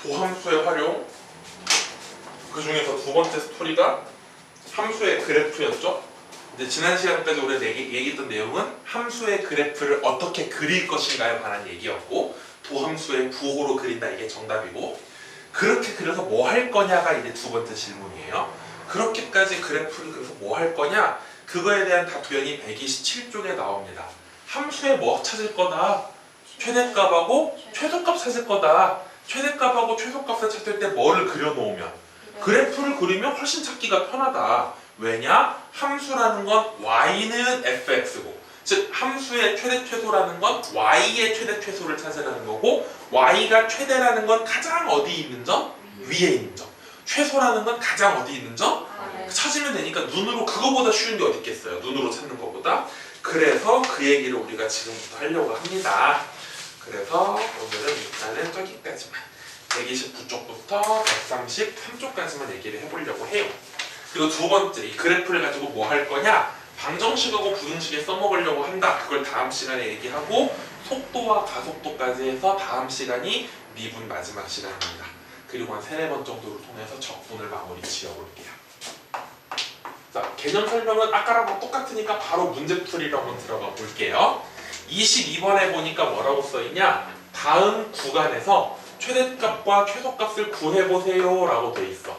도함수의 활용, 그 중에서 두 번째 스토리가 함수의 그래프였죠. 근데 지난 시간까지 우리가 얘기했던 내용은 함수의 그래프를 어떻게 그릴 것인가에 관한 얘기였고, 도함수의 부호로 그린다 이게 정답이고, 그렇게 그려서 뭐 할 거냐가 이제 두 번째 질문이에요. 그렇게까지 그래프를 그려서 뭐 할 거냐, 그거에 대한 답변이 127쪽에 나옵니다. 함수에 뭐 찾을 거다? 최대값하고 최소값 찾을 거다. 최대값하고 최소값을 찾을 때 뭐를 그려놓으면, 그래프를 그리면 훨씬 찾기가 편하다. 왜냐? 함수라는 건 y는 fx고, 즉 함수의 최대 최소라는 건 y의 최대 최소를 찾으라는 거고, y가 최대라는 건 가장 어디 있는 점? 위에 있는 점. 최소라는 건 가장 어디 있는 점? 찾으면 되니까 눈으로 그거보다 쉬운 게 어디 있겠어요? 눈으로 찾는 것보다. 그래서 그 얘기를 우리가 지금부터 하려고 합니다. 그래서 오늘은 일단은 저기까지만 129쪽부터 133쪽까지만 얘기를 해보려고 해요. 그리고 두 번째, 이 그래프를 가지고 뭐 할 거냐? 방정식하고 부등식에 써먹으려고 한다. 그걸 다음 시간에 얘기하고, 속도와 가속도까지 해서 다음 시간이 미분 마지막 시간입니다. 그리고 한 3-4번 정도를 통해서 적분을 마무리 지어볼게요. 자, 개념 설명은 아까랑 똑같으니까 바로 문제풀이로 한번 들어가 볼게요. 22번에 보니까 뭐라고 써있냐? 다음 구간에서 최대값과 최소값을 구해보세요 라고 돼 있어.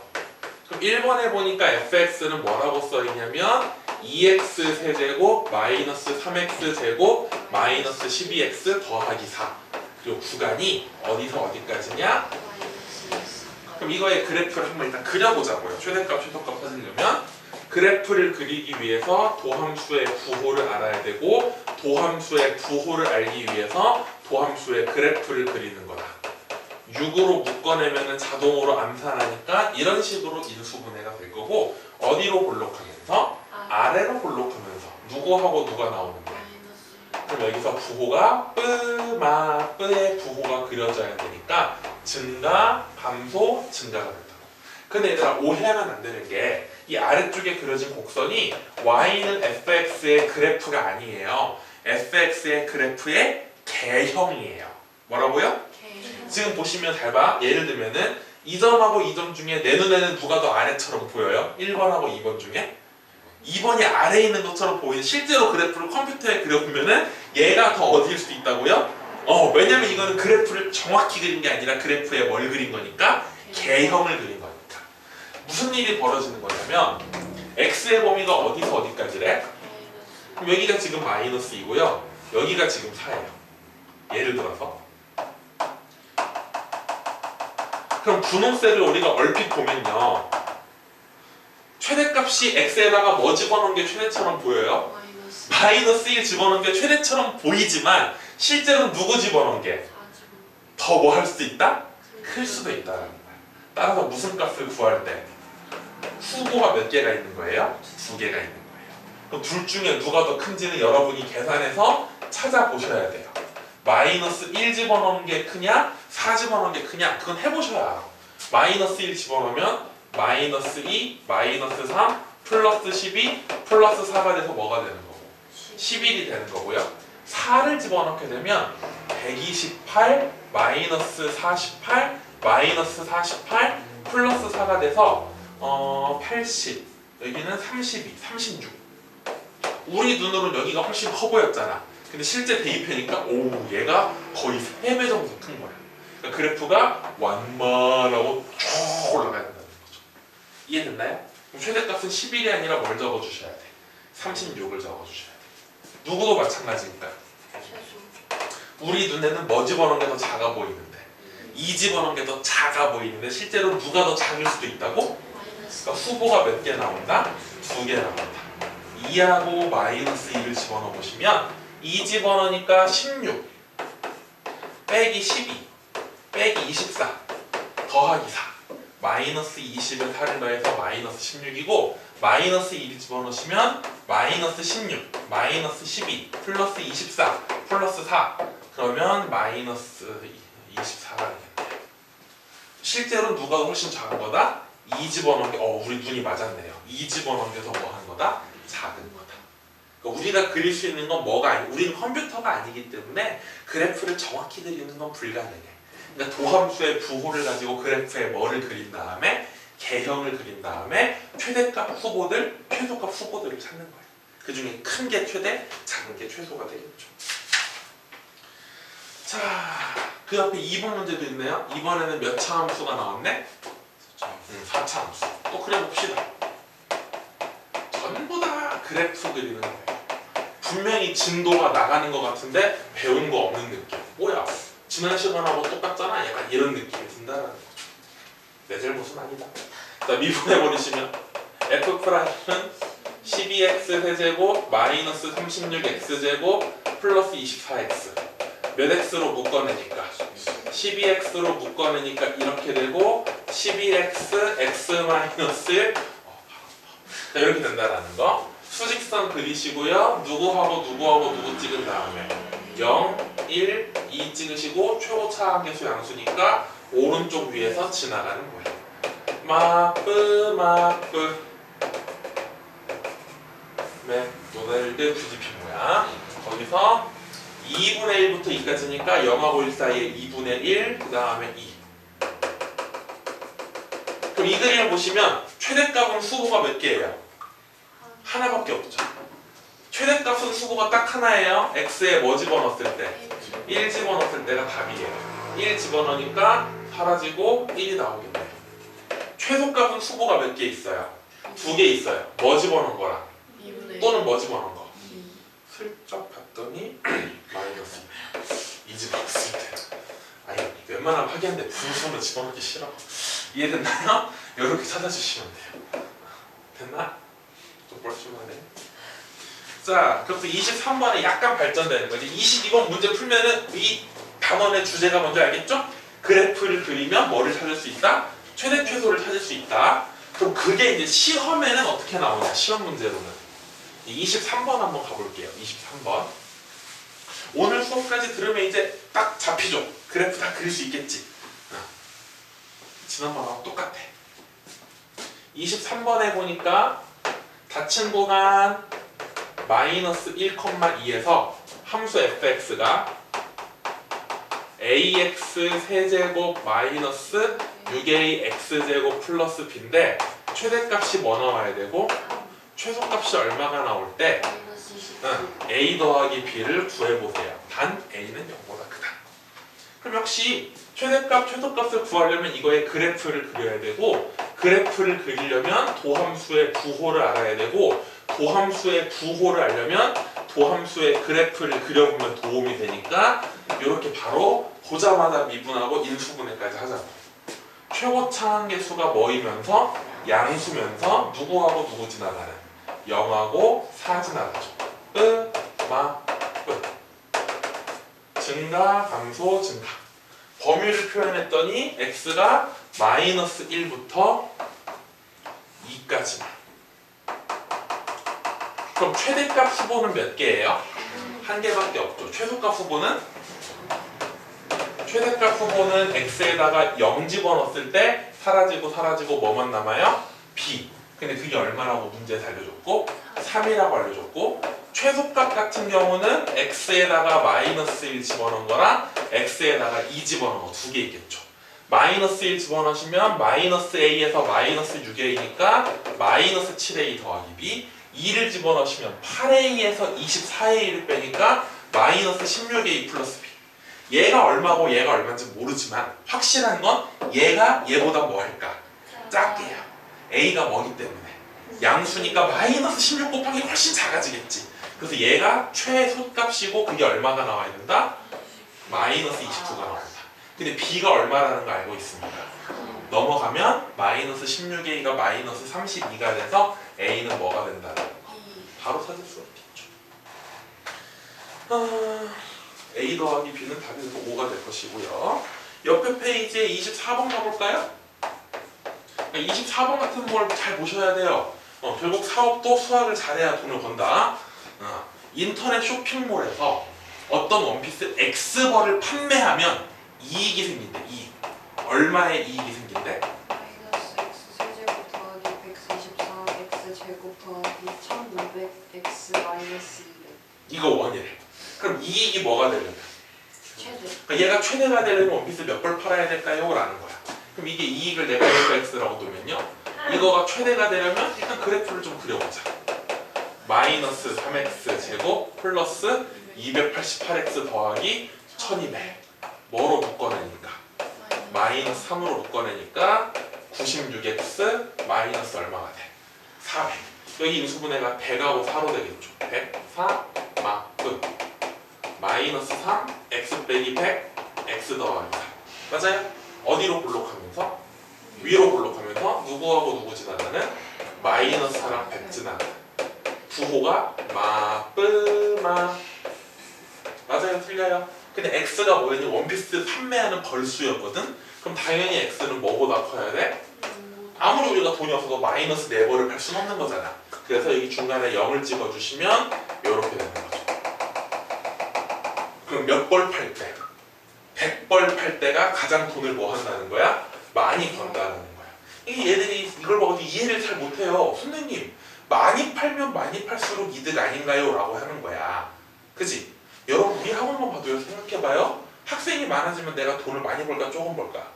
그럼 1번에 보니까 fx는 뭐라고 써있냐면 2x 세제곱 마이너스 3x 제곱 마이너스 12x 더하기 4. 그리고 구간이 어디서 어디까지냐? 그럼 이거의 그래프를 한번 일단 그려보자고요. 최대값, 최소값 찾으려면 그래프를 그리기 위해서 도함수의 부호를 알아야 되고, 도함수의 부호를 알기 위해서 도함수의 그래프를 그리는 거다. 6으로 묶어내면 자동으로 암산하니까 이런 식으로 인수분해가 될 거고, 어디로 볼록하면서? 아래로 볼록하면서. 누구하고 누가 나오는데? 그럼 여기서 부호가 뿌의 부호가 그려져야 되니까 증가, 감소, 증가가 된다고. 근데 얘들아, 오해하면 안 되는 게 이 아래쪽에 그려진 곡선이 y는 fx의 그래프가 아니에요. fx의 그래프의 개형이에요. 뭐라고요? 지금 보시면 잘 봐. 예를 들면은 이 점하고 이 점 중에 내 눈에는 누가 더 아래처럼 보여요? 1번하고 2번 중에? 2번이 아래에 있는 것처럼 보이는, 실제로 그래프를 컴퓨터에 그려보면은 얘가 더 어디일 수도 있다고요? 왜냐면 이거는 그래프를 정확히 그린 게 아니라 그래프에 뭘 그린 거니까? 개형을 그린 거니까. 무슨 일이 벌어지는 거냐면 x의 범위가 어디서 어디까지래? 그럼 여기가 지금 마이너스 2고요. 여기가 지금 4예요. 예를 들어서. 그럼 분홍색을 우리가 얼핏 보면요, 최대값이 x에다가 뭐 집어넣은 게 최대처럼 보여요? 마이너스 1 집어넣은 게 최대처럼 보이지만 실제로는 누구 집어넣은 게 더 뭐 할 수도 있다? 클 수도 있다는 거예요. 따라서 무슨 값을 구할 때 후보가 몇 개가 있는 거예요? 2개가 있는 거예요. 그럼 둘 중에 누가 더 큰지는 여러분이 계산해서 찾아보셔야 돼요. 마이너스 1 집어넣은 게 크냐? 4 집어넣은 게 크냐? 그건 해보셔야 알아. 마이너스 1 집어넣으면 마이너스 2, 마이너스 3, 플러스 12, 플러스 4가 돼서 뭐가 되는 거고? 11이 되는 거고요. 4를 집어넣게 되면 128, 마이너스 48, 마이너스 48, 플러스 4가 돼서 80, 여기는 32, 36. 우리 눈으로는 여기가 훨씬 커 보였잖아. 근데 실제 대입하니까 얘가 거의 3배 정도 큰 거야. 그러니까 그래프가 완만하고 쭉 올라가야 된다는 거죠. 이해됐나요? 그럼 최대값은 11이 아니라 뭘 적어주셔야 돼? 36을 적어주셔야 돼. 누구도 마찬가지니까. 우리 눈에는 뭐 집어넣은 게 더 작아 보이는데, 2 집어넣은 게 더 작아 보이는데 실제로 누가 더 작을 수도 있다고? 그러니까 후보가 몇 개 나온다? 2개 나온다. 2하고 마이너스 2를 집어넣어 보시면 2 집어넣으니까 16 빼기 12 빼기 24 더하기 4 마이너스 20을 4를 더해서 마이너스 16이고, 마이너스 1을 집어넣으시면 마이너스 16 마이너스 12 플러스 24 플러스 4 그러면 마이너스 24가 되겠네요. 실제로 누가 훨씬 작은 거다? 2 집어넣은 게 우리 눈이 맞았네요. 2 집어넣은 게 더 뭐 한 거다? 작은 거다. 그러니까 우리가 그릴 수 있는 건 뭐가 아니고, 우리는 컴퓨터가 아니기 때문에 그래프를 정확히 그리는 건 불가능해. 그러니까 도함수의 부호를 가지고 그래프에 뭐를 그린 다음에 개형을 그린 다음에 최대값 후보들, 최소값 후보들을 찾는 거예요. 그 중에 큰 게 최대, 작은 게 최소가 되겠죠. 자, 그 옆에 2번 문제도 있네요. 이번에는 몇 차 함수가 나왔네? 4차 함수. 또 그려봅시다. 전부 다 그래프 그리는 거예요. 분명히 진도가 나가는 것 같은데 배운 거 없는 느낌. 뭐야? 지난 시간하고 똑같잖아? 약간 이런 느낌이 든다는 거죠. 내 잘못은 아니다. 자, 미분해버리시면 F'은 12x 세제곱 마이너스 36x제곱 플러스 24x 몇 x로 묶어내니까 12x로 묶어내니까 이렇게 되고 11x x 마이너스 1 자, 이렇게 된다라는 거. 수직선 그리시고요. 누구하고 누구 찍은 다음에 0, 1, 2 찍으시고 최고차 함계수 양수니까 오른쪽 위에서 지나가는 거예요. 마프 맥도날드 뒤집힌 모양. 거기서 2분의 1부터 2까지니까 0하고 1 사이에 2분의 1, 그 다음에 2. 그럼 이 그림을 보시면 최대값은 수고가 몇 개예요? 하나밖에 없죠. 최대값은 수고가 딱 하나예요. x에 뭐 집어넣었을 때? 1 집어넣었을 때가 답이에요. 1 집어넣으니까 사라지고 1이 나오겠네. 최소값은 수고가 몇 개 있어요? 2개 있어요. 뭐 집어넣은 거랑? 또는 뭐 집어넣은 거? 슬쩍 봤더니 마이너스 2 집어넣었을 때. 아니 웬만하면 하겠는데 분수로 집어넣기 싫어. 이해됐나요? 이렇게 찾아주시면 돼요. 됐나? 좀 뻘쭘하네. 자, 그래서 23번에 약간 발전되는 거지. 22번 문제 풀면은 이 단원의 주제가 뭔지 알겠죠? 그래프를 그리면 뭐를 찾을 수 있다? 최대 최소를 찾을 수 있다. 그럼 그게 이제 시험에는 어떻게 나오냐? 시험 문제로는 23번 한번 가볼게요. 23번. 오늘 수업까지 들으면 이제 딱 잡히죠? 그래프 다 그릴 수 있겠지? 지난번하고 똑같아. 23번에 보니까 닫힌 공간 마이너스 1,2에서 함수 fx가 ax 세제곱 마이너스 6a x제곱 플러스 b인데 최대값이 뭐 나와야 되고 최소값이 얼마가 나올 때 a 더하기 b를 구해보세요. 단 a는 0보다 크다. 그럼 역시 최대값, 최소값을 구하려면 이거의 그래프를 그려야 되고 그래프를 그리려면 도함수의 부호를 알아야 되고 도함수의 부호를 알려면 도함수의 그래프를 그려보면 도움이 되니까 이렇게 바로 보자마자 미분하고 인수분해까지 하자고. 최고차 함계수가 뭐이면서 양수면서 누구하고 누구 지나가는 0하고 4 지나가죠. 증가, 감소, 증가. 범위를 표현했더니 x가 마이너스 1부터 2까지만. 그럼 최대값 후보는 몇 개예요? 한 개밖에 없죠. 최소값 후보는? 최대값 후보는 x에다가 0 집어넣었을 때 사라지고 뭐만 남아요? b. 근데 그게 얼마라고 문제에서 알려줬고 3이라고 알려줬고 최소값 같은 경우는 x에다가 마이너스 1 집어넣은 거랑 x에다가 2 집어넣은 거 두 개 있겠죠. 마이너스 1 집어넣으시면 마이너스 a에서 마이너스 6a니까 마이너스 7a 더하기 b. 2를 집어넣으시면 8a에서 24a를 빼니까 마이너스 16a 플러스 b. 얘가 얼마고 얘가 얼마인지 모르지만 확실한 건 얘가 얘보다 뭐 할까? 작게요. a가 뭐기 때문에. 양수니까 마이너스 16 곱하기 훨씬 작아지겠지. 그래서 얘가 최소값이고 그게 얼마가 나와야 된다? 마이너스 29가 나온다. 근데 b가 얼마라는 거 알고 있습니다. 넘어가면 마이너스 16a가 마이너스 32가 돼서 a는 뭐가 된다는 거. 바로 찾을 수가 있겠죠. a 더하기 b는 답이 돼서 5가 될 것이고요. 옆에 페이지에 24번 가볼까요? 24번 같은 걸 잘 보셔야 돼요. 결국 사업도 수학을 잘해야 돈을 번다. 인터넷 쇼핑몰에서 어떤 원피스 X벌을 판매하면 이익이 생긴대. 이익. 얼마의 이익이 생긴대? 마이너스 x 세제곱 더하기 124 x 제곱 더하기 1600 x 마이너스 200. 이거 원이래. 그럼 이익이 뭐가 되려면? 최대. 그러니까 얘가 최대가 되려면 원피스 몇 벌 팔아야 될까요? 라는 거야. 그럼 이게 이익을 내가 x라고 두면요. 이거가 최대가 되려면 일단 그래프를 좀 그려보자. 마이너스 3x 제곱 플러스 288x 더하기 1200. 뭐로 묶어내니까? 마이너스 3으로 묶어내니까 96x 마이너스 얼마가 돼? 400. 여기 인수분해가 100하고 4로 되겠죠. 100, 4, 끝. 마이너스 3, x 빼기 100, x 더하기 4. 맞아요? 어디로 볼록하면서? 위로 볼록하면서 누구하고 누구 지나가는? 마이너스 4랑 100 지나가는. 부호가 마쁘마. 맞아요? 틀려요? 근데 x가 뭐였니? 원피스 판매하는 벌수였거든? 그럼 당연히 x는 뭐보다 커야 돼? 아무리 우리가 돈이 없어도 마이너스 4벌을 팔 수는 없는 거잖아. 그래서 여기 중간에 0을 찍어주시면 이렇게 되는 거죠. 그럼 몇 벌 팔 때? 100벌 팔 때가 가장 돈을 뭐 한다는 거야? 많이 번다는 거야. 이게 얘들이 이걸 보고 이해를 잘 못해요. 선생님, 많이 팔면 많이 팔수록 이득 아닌가요? 라고 하는 거야. 그치? 여러분 우리 학원만 봐도요. 생각해봐요. 학생이 많아지면 내가 돈을 많이 벌까 조금 벌까?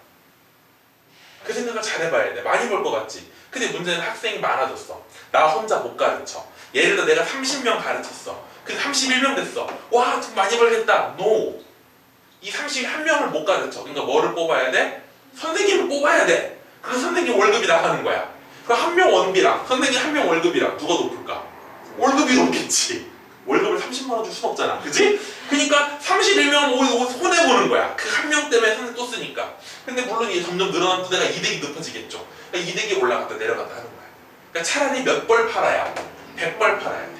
그 생각을 잘 해봐야 돼. 많이 벌 것 같지? 근데 문제는 학생이 많아졌어. 나 혼자 못 가르쳐. 예를 들어 내가 30명 가르쳤어. 근데 31명 됐어. 와, 돈 많이 벌겠다. No. 이 31명을 못 가르쳐. 그러니까 뭐를 뽑아야 돼? 선생님을 뽑아야 돼. 그래서 선생님 월급이 나가는 거야. 그 한 명 원비랑 선생님 한 명 월급이랑 누가 높을까? 월급이 높겠지. 월급을 30만 원 줄 순 없잖아. 그치? 그러니까 31명 손해보는 거야. 그 한 명 때문에 선생님 또 쓰니까. 근데 물론 이게 점점 늘어나면서 내가 이득이 높아지겠죠. 그러니까 이득이 올라갔다 내려갔다 하는 거야. 그러니까 차라리 몇 벌 팔아야 100벌 팔아야 돼.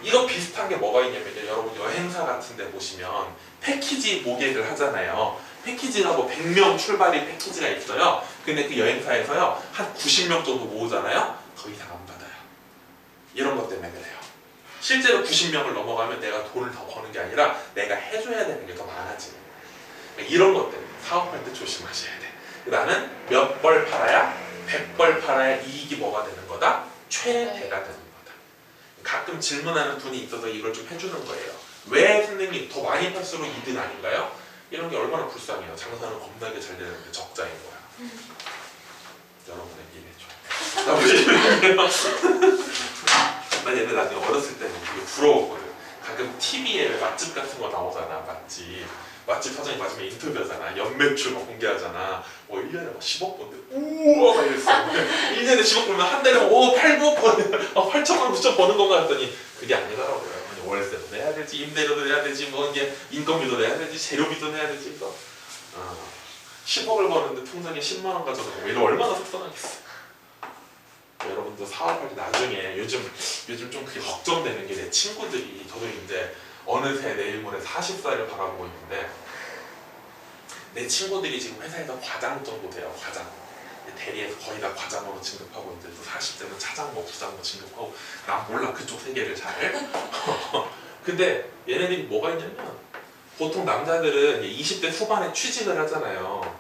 이거 비슷한 게 뭐가 있냐면요. 여러분 여행사 같은 데 보시면 패키지 모객을 하잖아요. 패키지가 뭐 100명 출발이 패키지가 있어요. 근데 그 여행사에서요. 한 90명 정도 모으잖아요. 더 이상 안 받아요. 이런 것 때문에 그래요. 실제로 90명을 넘어가면 내가 돈을 더 버는 게 아니라 내가 해줘야 되는 게 더 많아지는 거예요. 그러니까 이런 것 때문에 사업할 때 조심하셔야 돼. 나는 몇 벌 팔아야 100벌 팔아야 이익이 뭐가 되는 거다? 최대가 되는 거다. 가끔 질문하는 분이 있어서 이걸 좀 해주는 거예요. 왜 선생님 더 많이 팔수록 이득 아닌가요? 이런 게 얼마나 불쌍해요. 장사는 겁나게 잘 되는데 적자인 거야. 여러분의 이해해줘야 돼. 나 얘네 나중에 어렸을 때는 되게 부러웠거든. 가끔 TV에 맛집 같은 거 나오잖아. 맛집 사장님 마지막에 인터뷰하잖아. 연매출 막 공개하잖아. 1년에 막 10억 번데 우와 막 이랬어. 1년에 10억 벌면 한 달에 8, 9억 버는 8천만 9천 버는 건가 했더니 그게 아니더라고요. 월세도 내야 되지, 임대료도 내야 되지, 뭐 이게 인건비도 내야 되지, 재료비도 내야 되지. 이거 10억을 버는데 통장에 10만 원 가져가고 이거 얼마나 속상하겠어. 여러분도 사업할 때 나중에 요즘 좀 그게 걱정되는 게 내 친구들이 저도 이제 어느새 내일 모레 40살을 바라보고 있는데 내 친구들이 지금 회사에서 과장 정도 돼요. 과장. 대리에서 거의 다 과장으로 진급하고 이제 또 40대는 차장 뭐 부장 뭐 진급하고 난 몰라 그쪽 세계를 잘. 근데 얘네들이 뭐가 있냐면 보통 남자들은 20대 후반에 취직을 하잖아요.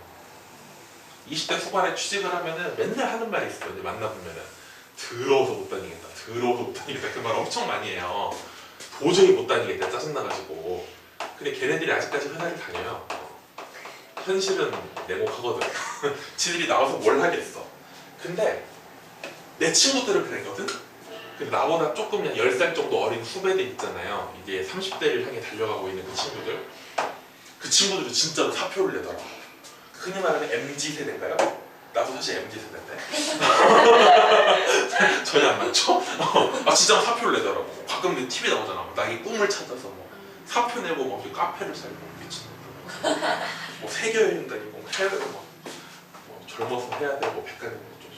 20대 후반에 취직을 하면은 맨날 하는 말이 있어요. 이제 만나보면은 더러워서 못 다니겠다. 더러워서 못 다니겠다. 그 말 엄청 많이 해요. 도저히 못 다니겠다. 짜증나가지고. 근데 걔네들이 아직까지 회사를 다녀요. 현실은 냉혹하거든. 지들이 나와서 뭘 하겠어. 근데 내 친구들은 그랬거든. 근데 나보다 조금 10살 정도 어린 후배들 있잖아요. 이제 30대를 향해 달려가고 있는 그 친구들은 진짜로 사표를 내더라고. 흔히 말하는 MZ세대인가요? 나도 사실 MZ세대인데 전혀 안 맞죠? 진짜 사표를 내더라고. 가끔 내 TV 나오잖아. 나의 꿈을 찾아서 뭐 사표 내고 막 카페를 살고 미친놈들 뭐 세계여행 다니고 해외도 뭐 젊어서 해야 되고 백화점 좀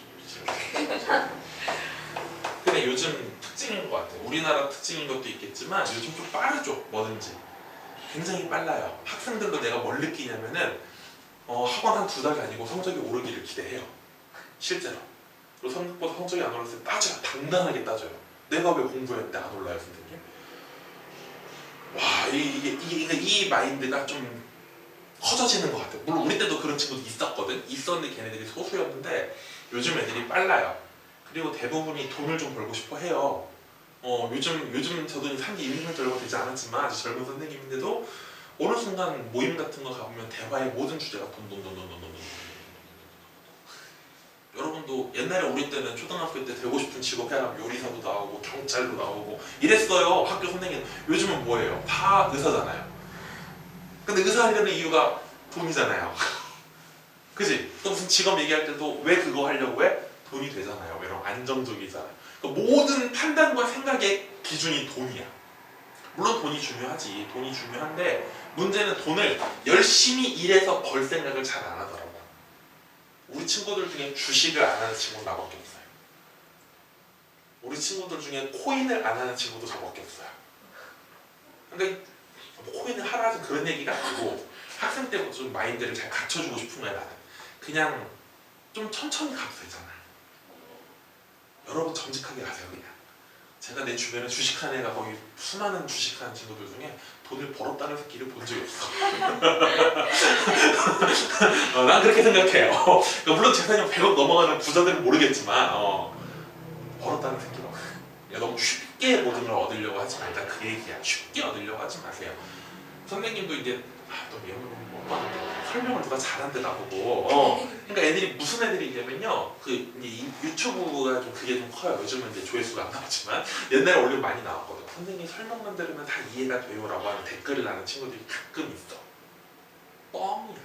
근데 요즘 특징인 것 같아. 우리나라 특징인 것도 있겠지만 요즘 좀 빠르죠. 뭐든지 굉장히 빨라요. 학생들도 내가 뭘 느끼냐면은 학원 한 2달 다니고 성적이 오르기를 기대해요. 실제로. 그리고 생각보다 성적이 안 올랐을 때 따져요. 당당하게 따져요. 내가 왜 공부했는데 안 올라요, 선생님? 와, 이 마인드가 좀 커져지는 것 같아요. 물론 우리 때도 그런 친구도 있었는데 걔네들이 소수였는데 요즘 애들이 빨라요. 그리고 대부분이 돈을 좀 벌고 싶어 해요. 요즘 저도 산지 20년 정도 되지 않았지만 아주 젊은 선생님인데도 어느 순간 모임 같은 거 가보면 대화의 모든 주제가 돈. 여러분도 옛날에 우리 때는 초등학교 때 되고 싶은 직업 해라면 요리사도 나오고 경찰도 나오고 이랬어요. 학교 선생님. 요즘은 뭐예요? 다 의사잖아요. 근데 의사 하려는 이유가 돈이잖아요. 그지? 또 무슨 직업 얘기할 때도 왜 그거 하려고 해? 돈이 되잖아요. 이런 안정적이잖아요. 그러니까 모든 판단과 생각의 기준이 돈이야. 물론 돈이 중요하지. 돈이 중요한데 문제는 돈을 열심히 일해서 벌 생각을 잘 안 하더라고. 우리 친구들 중에 주식을 안 하는 친구는 나밖에 없어요. 우리 친구들 중에 코인을 안 하는 친구도 저밖에 없어요. 근데 뭐 코인을 하라 하지 그런 얘기가 아니고 학생 때부터 좀 마인드를 잘 갖춰주고 싶은 거야. 나는 그냥 좀 천천히 가도 되잖아. 여러분 정직하게 가세요. 그냥 제가 내 주변에 주식하는 애가 거의 수많은 주식하는 친구들 중에 돈을 벌었다는 새끼를 본 적이 없어. 난 그렇게 생각해요. 그러니까 물론 재산이 100억 넘어가는 부자들은 모르겠지만 벌었다는 새끼가 야, 너무 쉽게 모든 걸 얻으려고 하지 말자. 그 얘기야. 쉽게 얻으려고 하지 마세요. 선생님도 이제 또 설명을 누가 잘한대 나보고 그러니까 애들이 무슨 애들이냐면요 그 이제 유튜브가 좀 그게 좀 커요. 요즘은 이제 조회수가 안 나오지만 옛날에 원래 많이 나왔거든. 선생님 설명만 들으면 다 이해가 돼요 라고 하는 댓글을 다는 친구들이 가끔 있어. 뻥이야.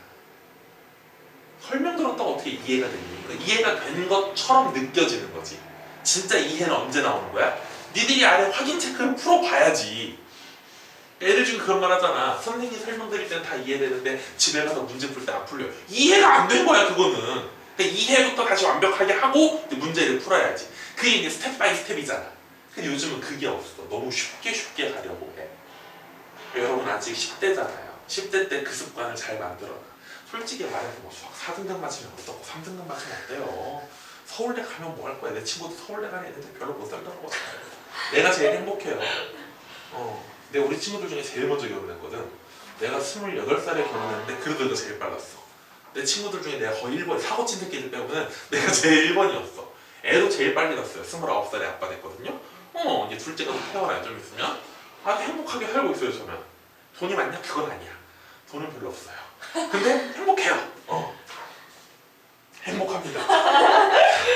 설명 들었다고 어떻게 이해가 되니? 그러니까 이해가 된 것처럼 느껴지는 거지. 진짜 이해는 언제 나오는 거야? 니들이 아래 확인 체크를 풀어봐야지. 애들 중에 그런 말 하잖아. 선생님이 설명드릴 때는 다 이해되는데 집에 가서 문제 풀 때 안 풀려요. 이해가 안 된 거야 그거는. 그러니까 이해부터 다시 완벽하게 하고 이제 문제를 풀어야지. 그게 이제 스텝 바이 스텝이잖아. 근데 요즘은 그게 없어. 너무 쉽게 가려고 해. 여러분 아직 10대잖아요. 10대 때 그 습관을 잘 만들어놔. 솔직히 말해서 뭐 수학 4등급 맞으면 어떻고 3등급 맞으면 어때요? 서울대 가면 뭐 할 거야? 내 친구도 서울대 가는 애들인데 별로 못 살더라고. 내가 제일 행복해요. 내가 우리 친구들 중에 제일 먼저 결혼했거든. 내가 28살에 결혼했는데 그래도 내가 제일 빨랐어. 내 친구들 중에 내가 거의 1번, 사고 친 새끼들 빼고는 내가 제일 1번이었어. 애도 제일 빨리 낳았어요. 29살에 아빠 됐거든요. 이제 둘째가 또 태어나요. 좀 있으면. 아주 행복하게 살고 있어요. 저는. 돈이 많냐? 그건 아니야. 돈은 별로 없어요. 근데 행복해요. 행복합니다.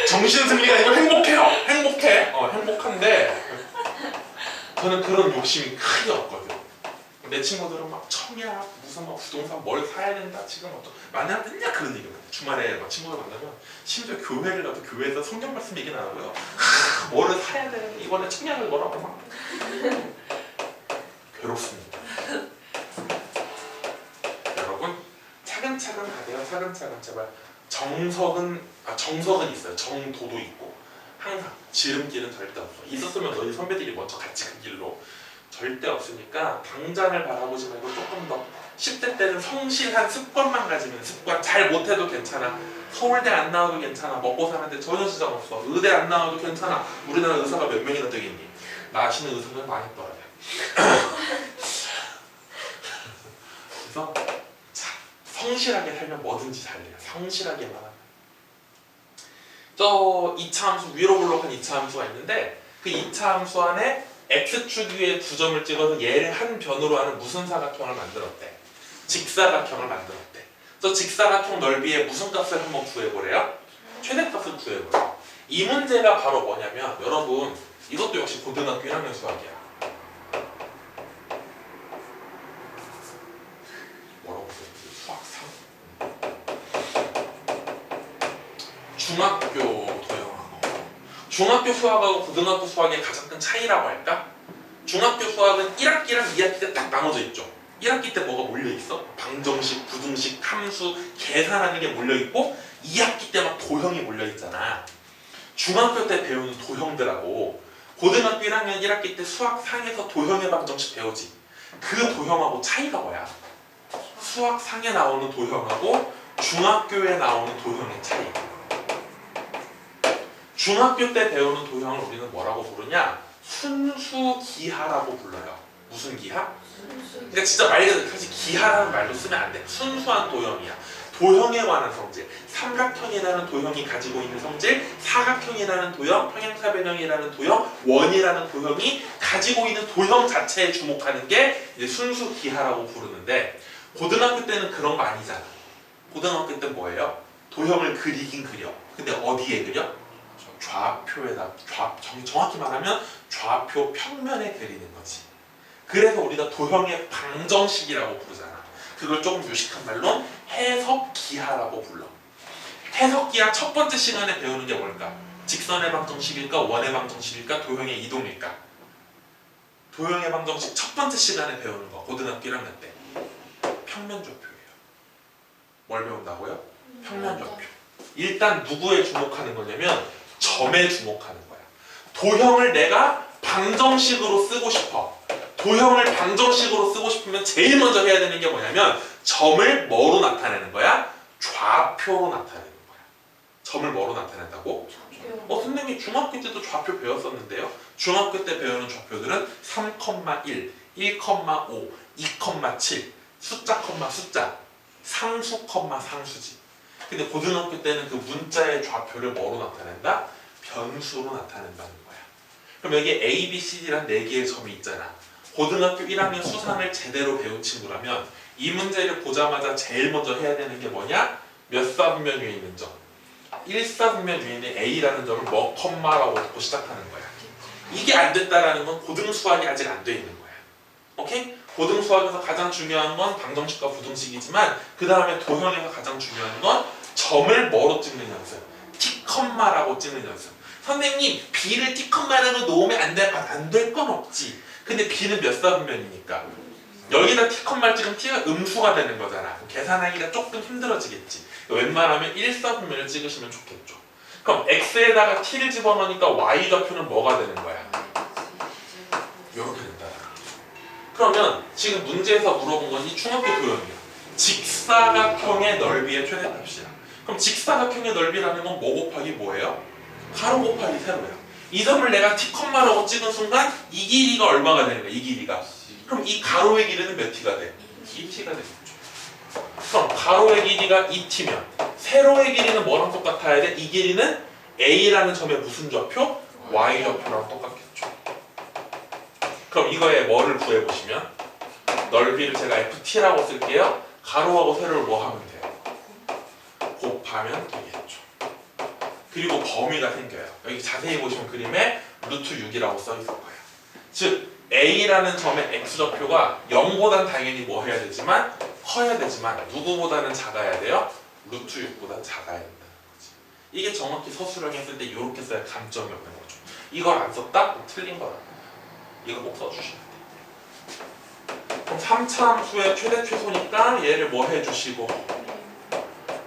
정신승리가 아니고 행복해요. 행복해. 행복한데 저는 그런 욕심이 크게 없거든. 내 친구들은 막 청약 무슨 막 부동산 뭘 사야 된다 지금 어떤 만나면 맨날 그런 얘기를 해. 주말에 막 친구들 만나면 심지어 교회를 가도 교회에서 성경 말씀 얘기는 안 하고요. 뭐를 사야 되는데 이번에 청약을 뭐라고 막 괴롭습니다. 여러분 차근차근 가세요. 차근차근 제발. 정석은 있어요. 정도도 있고 항상 지름길은 절대 없어. 있었으면 너희 선배들이 먼저 같이 그 길로. 절대 없으니까 당장을 바라보지 말고 조금 더 10대 때는 성실한 습관만 가지면 습관 잘 못해도 괜찮아. 서울대 안 나와도 괜찮아. 먹고 사는데 전혀 지장 없어. 의대 안 나와도 괜찮아. 우리나라 의사가 몇 명이나 되겠니? 나시는 의사들 많이 떠야 돼. 그래서 자, 성실하게 살면 뭐든지 잘 돼요. 성실하게만 하면. 저 2차 함수 위로 블록한 2차 함수가 있는데 그 2차 함수 안에 x축 위에 2점을 찍어서 얘를 한 변으로 하는 무슨 사각형을 만들었대? 직사각형을 만들었대. 그래서 직사각형 넓이의 무슨 값을 한번 구해보래요? 최대값을 구해보래요. 이 문제가 바로 뭐냐면 여러분 이것도 역시 고등학교 1학년 수학이야. 뭐라고 써있지? 수학 3 중학교 도형하고 중학교 수학하고 고등학교 수학의 가장 큰 차이라고 할까? 중학교 수학은 1학기랑 2학기 때 딱 나눠져 있죠. 1학기 때 뭐가 몰려있어? 방정식, 부등식, 함수, 계산하는 게 몰려있고 2학기 때 막 도형이 몰려있잖아. 중학교 때 배우는 도형들하고 고등학교 1학년 1학기 때 수학 상에서 도형의 방정식 배우지. 그 도형하고 차이가 뭐야? 수학 상에 나오는 도형하고 중학교에 나오는 도형의 차이. 중학교 때 배우는 도형을 우리는 뭐라고 부르냐? 순수기하라고 불러요. 무슨 기하? 그러니까 진짜 말 그대로 사실 기하라는 말도 쓰면 안 돼. 순수한 도형이야. 도형에 관한 성질, 삼각형이라는 도형이 가지고 있는 성질, 사각형이라는 도형, 평행사변형이라는 도형, 원이라는 도형이 가지고 있는 도형 자체에 주목하는 게 이제 순수 기하라고 부르는데 고등학교 때는 그런 거 아니잖아. 고등학교 때 뭐예요? 도형을 그리긴 그려. 근데 어디에 그려? 좌표에다 정확히 말하면 좌표 평면에 그리는 거지. 그래서 우리가 도형의 방정식이라고 부르잖아. 그걸 조금 유식한 말로 해석기하라고 불러. 해석기하 첫 번째 시간에 배우는 게 뭘까? 직선의 방정식일까? 원의 방정식일까? 도형의 이동일까? 도형의 방정식 첫 번째 시간에 배우는 거 고등학교 1학년 때 평면좌표예요. 뭘 배운다고요? 평면좌표. 일단 누구에 주목하는 거냐면 점에 주목하는 거야. 도형을 내가 방정식으로 쓰고 싶어. 도형을 방정식으로 쓰고 싶으면 제일 먼저 해야 되는 게 뭐냐면 점을 뭐로 나타내는 거야? 좌표로 나타내는 거야. 점을 뭐로 나타낸다고? 선생님 중학교 때도 좌표 배웠었는데요. 중학교 때 배우는 좌표들은 3,1, 1,5, 2,7 숫자, 숫자 상수, 상수지. 근데 고등학교 때는 그 문자의 좌표를 뭐로 나타낸다? 변수로 나타낸다는 거야. 그럼 여기 A, B, C, D란 4개의 점이 있잖아. 고등학교 1학년 수상을 제대로 배운 친구라면 이 문제를 보자마자 제일 먼저 해야 되는 게 뭐냐? 몇 사분면 위에 있는 점? 1사분면 위에 있는 A라는 점을 뭐 컴마라고 놓고 시작하는 거야. 이게 안 됐다라는 건 고등 수학이 아직 안 돼 있는 거야. 오케이? 고등 수학에서 가장 중요한 건 방정식과 부등식이지만 그 다음에 도형에서 가장 중요한 건 점을 뭐로 찍는 연습? T컴마라고 찍는 연습. 선생님 B를 T컴마라고 놓으면 안 될 건 없지. 근데 B는 몇 사분면이니까 여기다 T컴마를 찍으면 T가 음수가 되는 거잖아. 계산하기가 조금 힘들어지겠지. 웬만하면 1사분면을 찍으시면 좋겠죠. 그럼 X에다가 T를 집어넣으니까 Y 좌표는 뭐가 되는 거야? 이렇게 된다. 그러면 지금 문제에서 물어본 건 이 중학교 도형이야. 직사각형의 넓이의 최대값이야. 그럼 직사각형의 넓이라는 건 뭐 곱하기 뭐예요? 가로 곱하기 세로야. 이 점을 내가 T컴마라고 찍은 순간 이 길이가 얼마가 되는 거야? 이 길이가. 그럼 이 가로의 길이는 몇 T가 돼? 2T가 되겠죠. 그럼 가로의 길이가 2T면 세로의 길이는 뭐랑 똑같아야 돼? 이 길이는 A라는 점의 무슨 좌표? Y 좌표랑 똑같겠죠. 그럼 이거에 뭐를 구해보시면 넓이를 제가 FT라고 쓸게요. 가로하고 세로를 뭐 하면 돼요? 곱하면 되겠죠. 그리고 범위가 생겨요. 여기 자세히 보시면 그림에 루트 6이라고 써 있을 거예요. 즉 A라는 점의 X좌표가 0보단 당연히 뭐 해야 되지만 커야 되지만 누구보다는 작아야 돼요? 루트 6보다 작아야 된다는 거지. 이게 정확히 서술형 했을 때 이렇게 써야 감점이 없는 거죠. 이걸 안 썼다? 그럼 틀린 거다. 이거 꼭 써주셔야 돼요. 그럼 3차 함수의 최대 최소니까 얘를 뭐 해주시고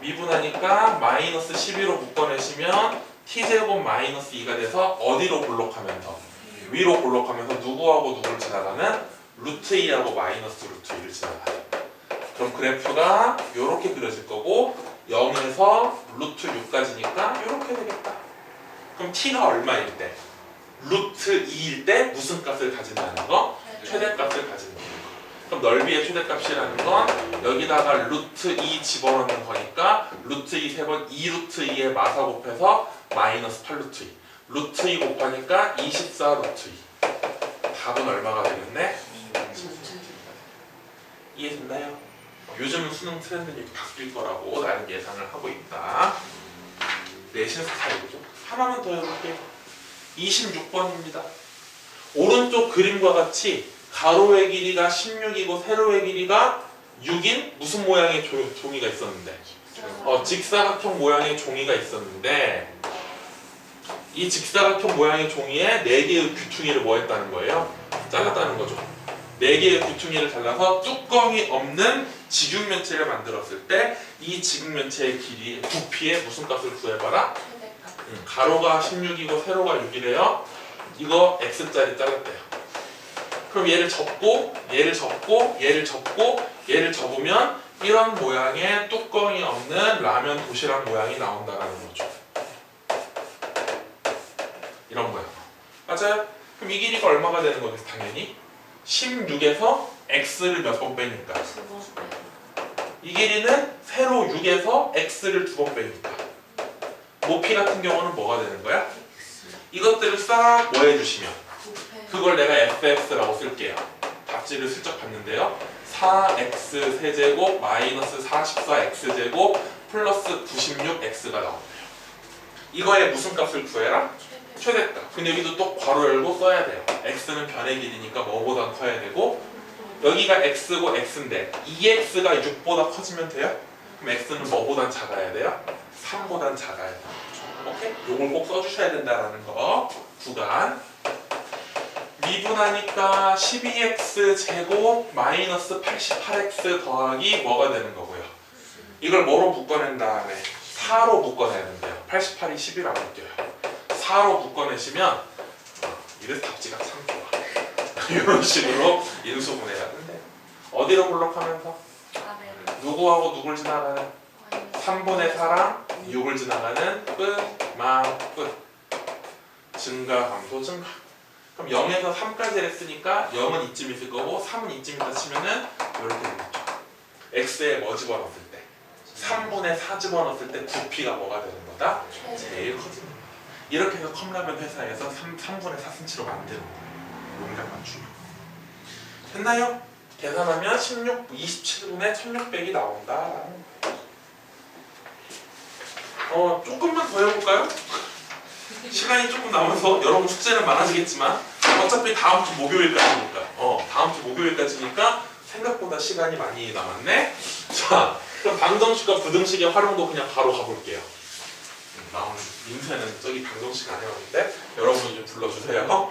미분하니까 마이너스 12로 묶어내시면 t제곱 마이너스 2가 돼서 어디로 볼록하면서 위로 볼록하면서 누구하고 누구를 지나가는 루트 2하고 마이너스 루트 2를 지나가요. 그럼 그래프가 이렇게 그려질 거고 0에서 루트 6까지니까 이렇게 되겠다. 그럼 t가 얼마일 때? 루트 2일 때 무슨 값을 가진다는 거? 최대값을 가지는 거. 그럼 넓이의 최대값이라는 건 여기다가 루트 2 집어넣는 거니까 루트 2 3번 2루트 2에 마사 곱해서 마이너스 8루트 2 루트 2 곱하니까 24 루트 2 답은 얼마가 되겠네? 이해됐나요? 요즘 수능 트렌드는 이렇게 바뀔 거라고 나는 예상을 하고 있다. 내신 스타일이죠. 하나만 더 해볼게요. 26번입니다. 오른쪽 그림과 같이 가로의 길이가 16이고 세로의 길이가 6인 무슨 모양의 종이가 있었는데 직사각형 모양의 종이가 있었는데 이 직사각형 모양의 종이에 4개의 귀퉁이를 뭐 했다는 거예요? 잘랐다는 거죠. 4개의 귀퉁이를 잘라서 뚜껑이 없는 직육면체를 만들었을 때 이 직육면체의 길이 부피의 무슨 값을 구해봐라? 가로가 16이고 세로가 6이래요. 이거 x짜리 잘랐대요. 그럼 얘를 접고 얘를 접고 얘를 접고 얘를 접으면 이런 모양의 뚜껑이 없는 라면 도시락 모양이 나온다라는 거죠. 이런 모양. 맞아요? 그럼 이 길이가 얼마가 되는 거겠어? 당연히 16에서 x를 몇 번 빼니까 이 길이는 세로 6에서 x를 2번 빼니까 모피 같은 경우는 뭐가 되는 거야? 이것들을 싹 뭐 해주시면 그걸 내가 fx라고 쓸게요. 답지를 슬쩍 봤는데요. 4x 세제곱 마이너스 44x제곱 플러스 96x가 나오네요. 이거에 무슨 값을 구해라? 최대값. 근데 여기도 또 괄호 열고 써야 돼요. x는 변의 길이니까 뭐보다 커야 되고, 여기가 x고 x인데 2x가 6보다 커지면 돼요? 그럼 x는 뭐보단 작아야 돼요? 3보단 작아야 돼요. 오케이? 요걸 꼭 써주셔야 된다라는 거. 구간. 미분하니까 12x 제곱 마이너스 88x 더하기 뭐가 되는 거고요. 이걸 뭐로 묶어낸 다음에 4로 묶어내야 된대요. 88이 10이라고 느껴요. 4로 묶어내시면 이래서 답지가 참 좋아. 이런 식으로 인수분해가 된대요. 어디로 블록하면서? 누구하고 누굴 지나가는? 3분의 4랑 6을 지나가는 끝, 막, 끝. 증가, 감소, 증가. 그럼 0에서 3까지 했으니까 0은 이쯤 있을 거고 3은 이쯤 있다 치면은 이렇게 되겠죠. x에 뭐 집어넣었을 때? 3분의 4 집어넣었을 때 부피가 뭐가 되는 거다? 제일 커지는 거다. 이렇게 해서 컵라면 회사에서 3분의 4cm로 만드는 거예요. 용량 맞추면. 됐나요? 계산하면 27분의 1600이 나온다. 조금만 더 해볼까요? 시간이 조금 남아서 여러분 숙제는 많아지겠지만 어차피 다음 주 목요일까지니까 다음 주 목요일까지니까 생각보다 시간이 많이 남았네. 자, 그럼 방정식과 부등식의 활용도 그냥 바로 가볼게요. 나오는 민세는 저기 방정식 안 해왔는데 여러분이 좀 불러주세요.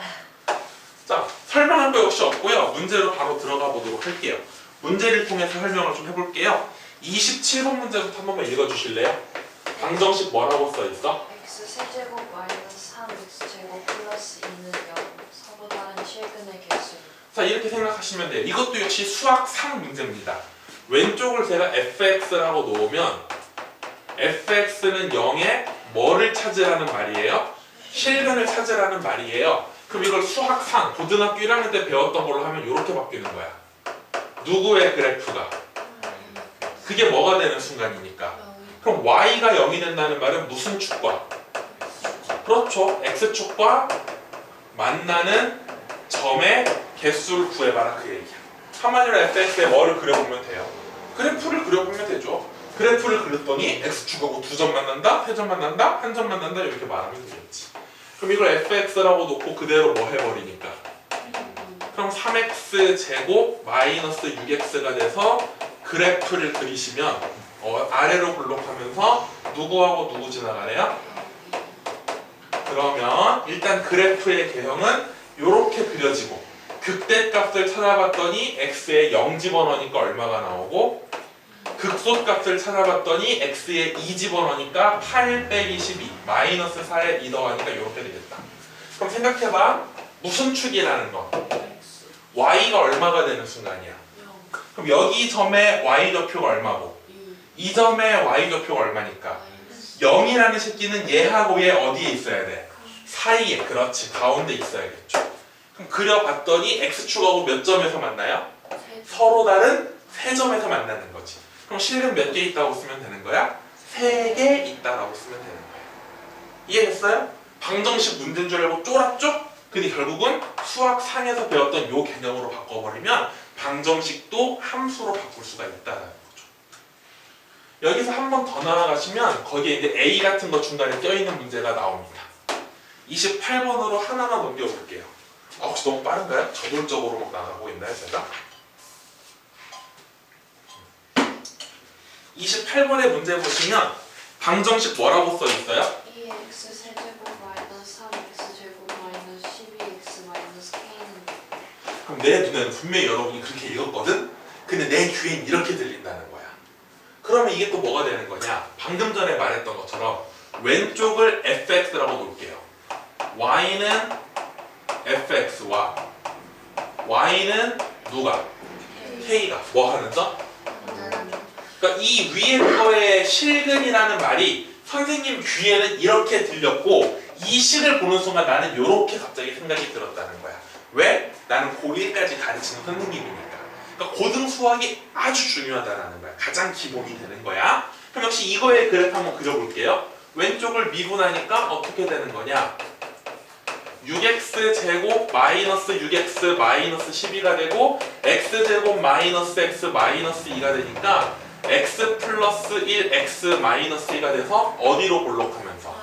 자, 설명할 거 역시 없고요. 문제로 바로 들어가 보도록 할게요. 문제를 통해서 설명을 좀 해볼게요. 27번 문제부터 한 번만 읽어주실래요? 방정식 뭐라고 써있어? x 세제곱 마이너스 3x 제곱 플러스 2는 0 서로다른 실근의 개수. 자, 이렇게 생각하시면 돼요. 이것도 역시 수학 상 문제입니다. 왼쪽을 제가 fx라고 놓으면 fx는 0에 뭐를 찾으라는 말이에요? 실근을 찾으라는 말이에요. 그럼 이걸 수학상 고등학교 1학년 때 배웠던 걸로 하면 이렇게 바뀌는 거야. 누구의 그래프가? 그게 뭐가 되는 순간이니까. 그럼 y가 0이 된다는 말은 무슨 축과? 그렇죠. x축과 만나는 점의 개수를 구해봐라 그 얘기야. 한마디로 fx에 뭐를 그려보면 돼요? 그래프를 그려보면 되죠. 그래프를 그렸더니 x축하고 2점 만난다, 3점 만난다, 1점 만난다 이렇게 말하면 되겠지. 그럼 이걸 fx라고 놓고 그대로 뭐 해버리니까 그럼 3x 제곱 마이너스 6x가 돼서 그래프를 그리시면 아래로 블록하면서 누구하고 누구 지나가네요? 그러면 일단 그래프의 개형은 이렇게 그려지고 극대값을 찾아봤더니 x에 0 집어넣으니까 얼마가 나오고 극소값을 찾아봤더니 x에 2 집어넣으니까 8 빼기 12 마이너스 4에 2 더하니까 이렇게 되겠다. 그럼 생각해봐. 무슨 축이라는 거? y가 얼마가 되는 순간이야? 그럼 여기 점의 y좌표가 얼마고? 이 점의 y좌표가 얼마니까? 0이라는 새끼는 얘하고 얘 어디에 있어야 돼? 사이에. 그렇지. 가운데 있어야겠죠. 그럼 그려봤더니 x축하고 몇 점에서 만나요? 서로 다른 3점에서 만나는 거지. 그럼 실근 몇 개 있다고 쓰면 되는 거야? 3개 있다라고 쓰면 되는 거야. 이해됐어요? 방정식 문제인 줄 알고 쫄았죠? 근데 결국은 수학상에서 배웠던 요 개념으로 바꿔버리면 방정식도 함수로 바꿀 수가 있다는 거죠. 여기서 한 번 더 나아가시면 거기에 이제 A 같은 거 중간에 껴있는 문제가 나옵니다. 28번으로 하나만 넘겨볼게요. 혹시 너무 빠른가요? 저돌적으로 막 나가고 있나요, 제가? 28번의 문제 보시면 방정식 뭐라고 써있어요? 2x 세제곱 마이너스 3x 제곱 마이너스 12x 마이너스 k는 그럼 내 눈에는 분명히 여러분이 그렇게 읽었거든? 근데 내 귀엔 이렇게 들린다는 거야. 그러면 이게 또 뭐가 되는 거냐? 방금 전에 말했던 것처럼 왼쪽을 fx라고 놓을게요. y는 fx와 y는 누가? k가 뭐 하는 점? 그러니까 이 위에 거의 실근이라는 말이 선생님 귀에는 이렇게 들렸고 이 식을 보는 순간 나는 이렇게 갑자기 생각이 들었다는 거야. 왜? 나는 고1까지 가르치는 선생님이니까. 그러니까 고등 수학이 아주 중요하다는 거야. 가장 기본이 되는 거야. 그럼 역시 이거의 그래프 한번 그려볼게요. 왼쪽을 미분하니까 어떻게 되는 거냐? 6x제곱 마이너스 6x 마이너스 12가 되고 x제곱 마이너스 x 마이너스 2가 되니까 x 플러스 1 x 마이너스 2가 돼서 어디로 볼록하면서?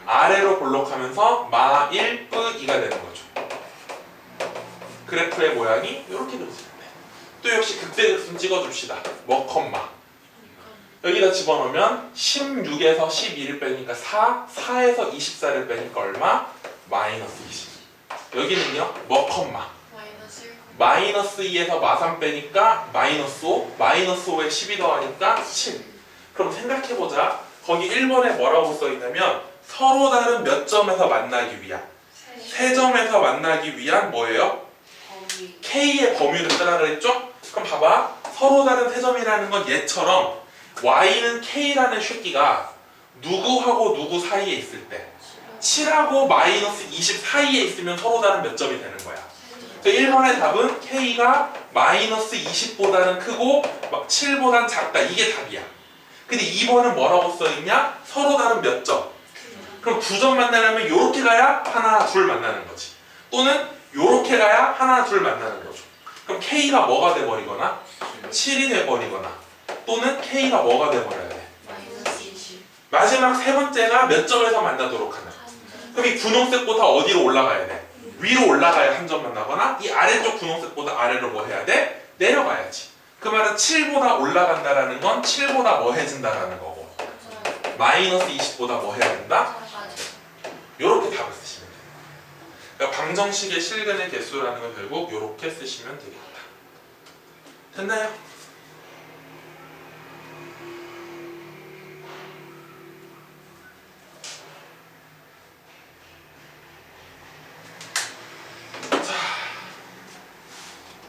아래로 볼록하면서 마 1 뿌 2가 되는 거죠. 그래프의 모양이 이렇게 그려지는데 또 역시 극대극선 찍어줍시다. 뭐 컴마 여기다 집어넣으면 16에서 12를 빼니까 4, 4에서 24를 빼니까 얼마? 마이너스 20. 여기는요, 뭐 컴마 마이너스 2에서 마3 빼니까 마이너스 5, 마이너스 5에 12 더하니까 7. 그럼 생각해보자. 거기 1번에 뭐라고 써있냐면 서로 다른 몇 점에서 만나기 위한 세 점에서 만나기 위한 뭐예요? K의 범위를 쓰라 그랬죠? 그럼 봐봐. 서로 다른 세 점이라는 건 얘처럼 Y는 K라는 쉐끼가 누구하고 누구 사이에 있을 때 7하고 마이너스 20 사이에 있으면 서로 다른 몇 점이 되는 거야. 1번의 답은 K가 마이너스 20보다는 크고 7보다는 작다. 이게 답이야. 근데 2번은 뭐라고 써있냐? 서로 다른 몇 점. 그럼 두 점 만나려면 요렇게 가야 하나, 둘 만나는 거지. 또는 요렇게 가야 하나, 둘 만나는 거죠. 그럼 K가 뭐가 돼버리거나 7이 돼버리거나 또는 K가 뭐가 돼버려야 돼? 마지막 세 번째가 몇 점에서 만나도록 하나. 그럼 이 분홍색보다 어디로 올라가야 돼? 위로 올라가야 한 점 만나거나 이 아래쪽 분홍색보다 아래로 뭐 해야 돼? 내려가야지. 그 말은 7보다 올라간다라는 건 7보다 뭐 해진다라는 거고 마이너스 20보다 뭐 해야 된다? 요렇게 답을 쓰시면 돼요. 그러니까 방정식의 실근의 개수라는 건 결국 요렇게 쓰시면 되겠다. 됐나요? 자,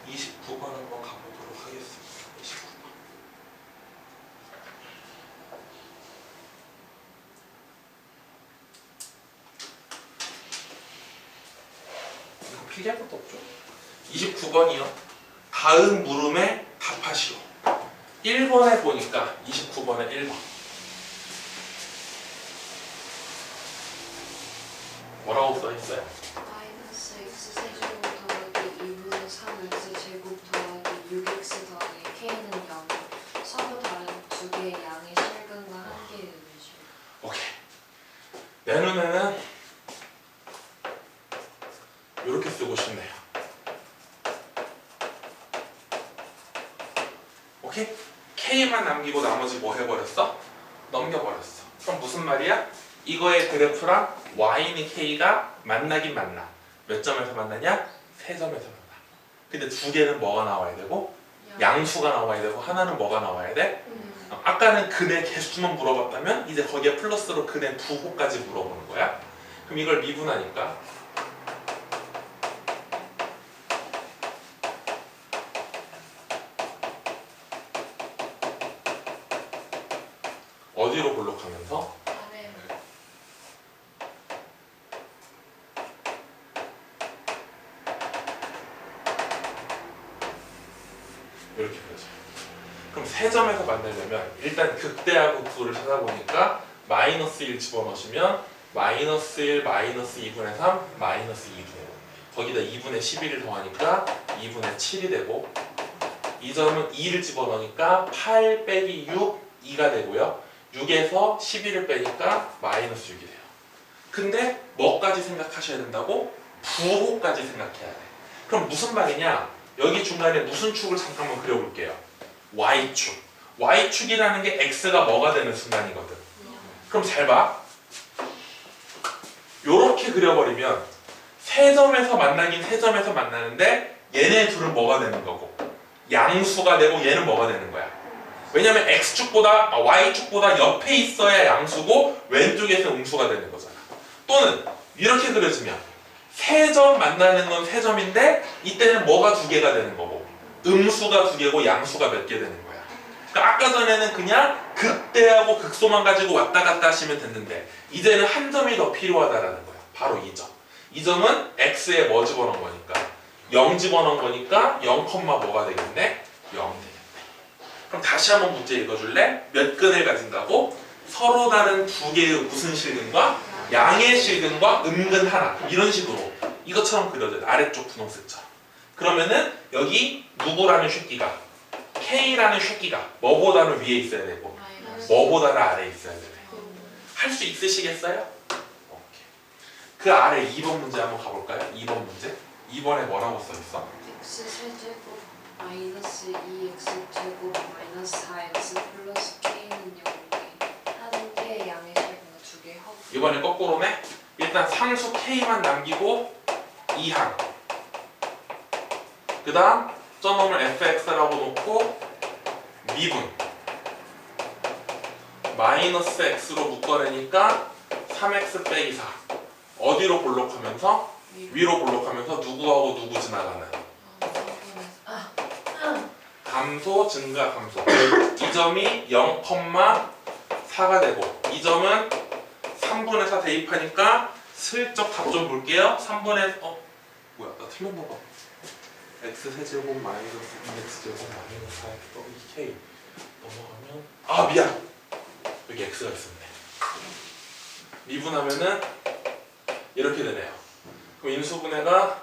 29번 한번 가보도록 하겠습니다. 29번. 이거 필기할 것도 없죠? 29번이요. 다음 물음에 답하시오. 1번에 보니까 29번에 1번. 뭐라고 써있어요? 마이너스 x 세제곱 더하기 2분의 3x 제곱 더하기 6x 더하기 k는 0. 서로 다른 두 개의 양의 실근과 한 개의 음수. 오케이. 내 눈에는 이렇게 쓰고 싶네요. 오케이? K만 남기고 나머지 뭐 해버렸어? 넘겨버렸어. 그럼 무슨 말이야? 이거의 그래프랑 Y는 K가 만나긴 만나. 몇 점에서 만나냐? 세 점에서 만나. 근데 두 개는 뭐가 나와야 되고? 양수가 나와야 되고 하나는 뭐가 나와야 돼? 아까는 근의 개수만 물어봤다면 이제 거기에 플러스로 근의 부호까지 물어보는 거야. 그럼 이걸 미분하니까 어디로 볼록하면서? 아래. 이렇게 그려져요. 그럼 세 점에서 만나려면 일단 극대하고 극소를 찾아보니까 마이너스 1 집어넣으시면 마이너스 1 마이너스 2분의 3 마이너스 2분의 5 거기다 2분의 11을 더하니까 2분의 7이 되고 이 점은 2를 집어넣으니까 8 빼기 6 2가 되고요. 6에서 11을 빼니까 마이너스 6이 돼요. 근데 뭐까지 생각하셔야 된다고? 부호까지 생각해야 돼. 그럼 무슨 말이냐? 여기 중간에 무슨 축을 잠깐만 그려볼게요. Y축. Y축이라는 게 X가 뭐가 되는 순간이거든. 그럼 잘 봐. 요렇게 그려버리면 세 점에서 만나긴 세 점에서 만나는데 얘네 둘은 뭐가 되는 거고 양수가 되고 얘는 뭐가 되는 거야. 왜냐면 Y축보다 옆에 있어야 양수고 왼쪽에서 음수가 되는 거잖아. 또는 이렇게 그려지면 세 점 만나는 건 세 점인데 이때는 뭐가 두 개가 되는 거고 음수가 두 개고 양수가 몇 개 되는 거야. 그러니까 아까 전에는 그냥 극대하고 극소만 가지고 왔다 갔다 하시면 됐는데 이제는 한 점이 더 필요하다라는 거야. 바로 이 점. 이 점은 x에 뭐 집어넣은 거니까 0 집어넣은 거니까 0, 뭐가 되겠네? 0 되겠네. 그럼 다시 한번 문제 읽어줄래? 몇 근을 가진다고? 서로 다른 두 개의 무슨 실근과 양의 실근과 음근 하나 이런 식으로 이것처럼 그려져요. 아래쪽 분홍색처럼. 그러면은 여기 누구라는 쉐끼가 K라는 쉐끼가 뭐보다는 위에 있어야 되고 마이너스 뭐보다는 아래에 있어야 되네. 할 수 있으시겠어요? 오케이. 그 아래 2번 문제 한번 가볼까요? 2번 문제. 2번에 뭐라고 써있어? x 세제곱 마이너스 2x 제곱 마이너스 4x 플러스 k는 0에 한 개의 양의 실근과 두 개의 허. 이번에 거꾸로네. 일단 상수 K만 남기고 2항. 그 다음 점을 fx라고 놓고 미분 마이너스 x로 묶어내니까 3x 빼기 4 어디로 볼록하면서? 위로 볼록하면서 누구하고 누구 지나가는? 감소 증가 감소. 이 점이 0,4가 되고 이 점은 3분의 4 대입하니까 슬쩍 답 좀 볼게요. 3분의 뭐야 나 틀렸나 봐. x 세제곱 마이너스 2x 제곱 마이너스 4x 더블 k 넘어가면 아 미안 여기 x가 있었네. 미분하면은 이렇게 되네요. 그럼 인수분해가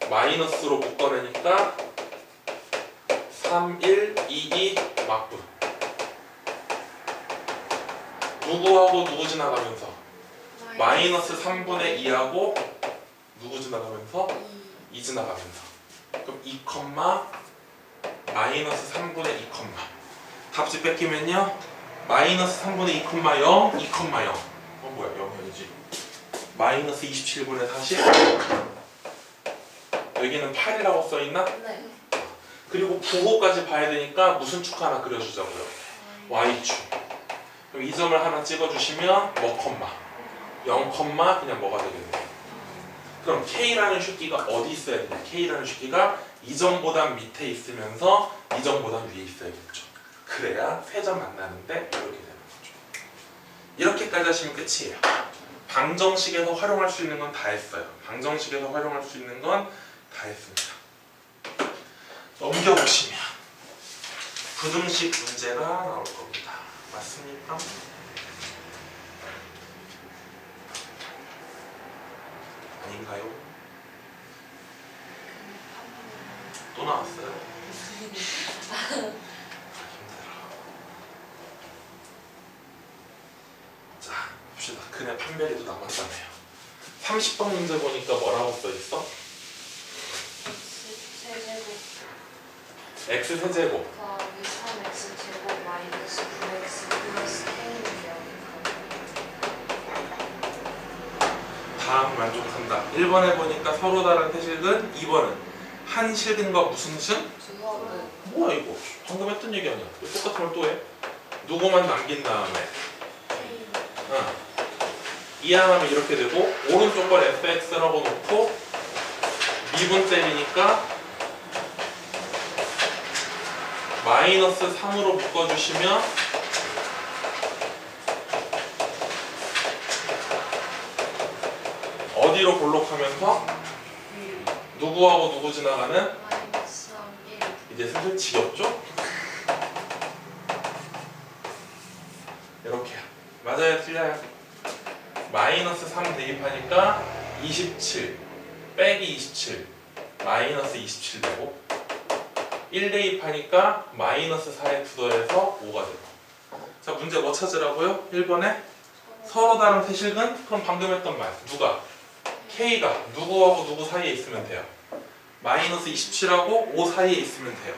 마이너스로 묶어내니까 3, 1, 2, 2 막분. 누구하고 누구 지나가면서? 마이너스 3분의 2하고 누구 지나가면서? 2 지나가면서. 그럼 2, 마이너스 3분의 2, 답지 뺏기면요 마이너스 3분의 2, 0, 2, 0 뭐야 0이지 마이너스 27분의 40 여기는 8이라고 써있나? 네. 그리고 부호까지 봐야 되니까 무슨 축 하나 그려주자고요. y축. 그럼 이 점을 하나 찍어주시면 뭐 컴마 0, 그냥 뭐가 되겠네. 그럼 K라는 슈기가 어디 있어야 되냐? K라는 슈기가 이 점보다 밑에 있으면서 이 점보다 위에 있어야겠죠. 그래야 세 점 만나는데 이렇게 되는 거죠. 이렇게까지 하시면 끝이에요. 방정식에서 활용할 수 있는 건 다 했어요. 방정식에서 활용할 수 있는 건 다 했습니다. 넘겨보시면 부등식 문제가 나올 겁니다. 맞습니까? 아닌가요? 또 나왔어요? 힘들어. 자, 봅시다. 그네 판별이도 남았잖아요. 30번 문제 보니까 뭐라고 써있어? x 세제곱 x 세제곱 더하기 3x 제곱 마이너스 9x 플러스 k는 0에 다음 만족한다. 1번에 보니까 서로 다른 태실근, 2번은 한 실근과 무슨 신? 두 허는 뭐야 이거? 방금 했던 얘기 아니야? 왜 똑같은 걸 또 해? 누구만 남긴 다음에 이항하면 이렇게 되고 오른쪽 걸 fx라고 놓고 미분 때리니까 마이너스 3으로 묶어주시면 어디로 볼록하면서 누구하고 누구 지나가는? 마이너스 3, 1 이제 슬슬 지겹죠? 이렇게 맞아요 틀려요? 마이너스 3 대입하니까 27 빼기 27 마이너스 27 되고 1 대입하니까 마이너스 4에 투더해서 5가 되고 자 문제 뭐 찾으라고요? 1번에 서로 다른 태실근? 그럼 방금 했던 말 누가? K가 누구하고 누구 사이에 있으면 돼요 마이너스 27하고 5 사이에 있으면 돼요